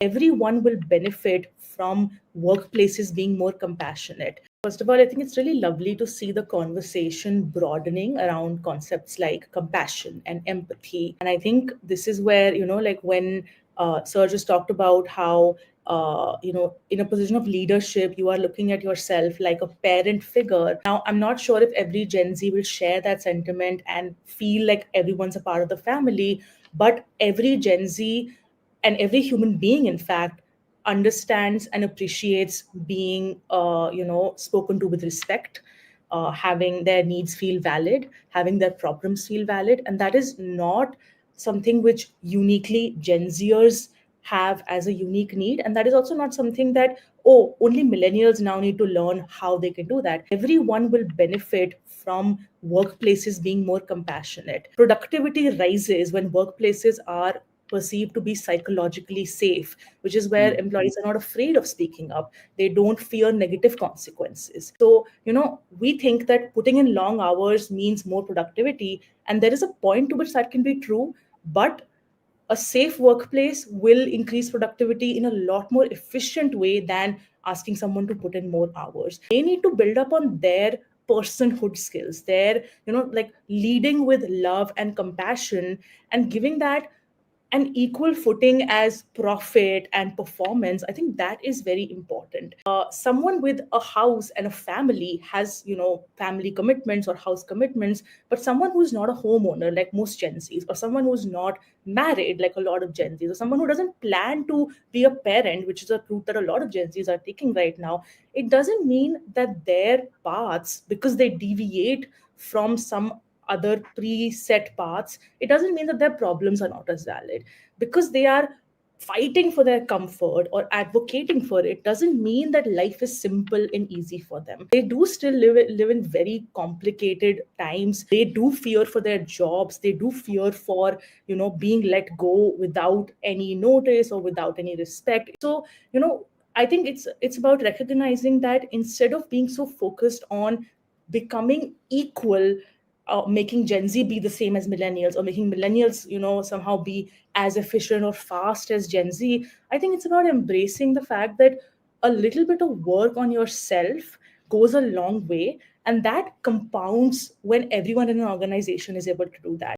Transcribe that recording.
everyone will benefit from workplaces being more compassionate. First of all, I think it's really lovely to see the conversation broadening around concepts like compassion and empathy. And I think this is where, like when Serge has talked about how, in a position of leadership, you are looking at yourself like a parent figure. Now, I'm not sure if every Gen Z will share that sentiment and feel like everyone's a part of the family, but every Gen Z and every human being, in fact, understands and appreciates being spoken to with respect, having their needs feel valid, having their problems feel valid. And that is not something which uniquely Gen Zers have as a unique need, and that is also not something that, oh, only millennials now need to learn how they can do that. Everyone will benefit from workplaces being more compassionate. Productivity rises when workplaces are perceived to be psychologically safe, which is where employees are not afraid of speaking up. They don't fear negative consequences. So, we think that putting in long hours means more productivity, and there is a point to which that can be true, but a safe workplace will increase productivity in a lot more efficient way than asking someone to put in more hours. They need to build up on their personhood skills, their, like leading with love and compassion and giving that an equal footing as profit and performance. I think that is very important. Someone with a house and a family has, family commitments or house commitments, but someone who's not a homeowner like most Gen Zs, or someone who's not married like a lot of Gen Zs, or someone who doesn't plan to be a parent, which is a route that a lot of Gen Zs are taking right now, it doesn't mean that their paths, because they deviate from some other preset paths, it doesn't mean that their problems are not as valid. Because they are fighting for their comfort or advocating for it doesn't mean that life is simple and easy for them. They do still live in very complicated times. They do fear for their jobs. They do fear for, being let go without any notice or without any respect. So, I think it's about recognizing that instead of being so focused on becoming equal, making Gen Z be the same as millennials, or making millennials, somehow be as efficient or fast as Gen Z. I think it's about embracing the fact that a little bit of work on yourself goes a long way, and that compounds when everyone in an organization is able to do that.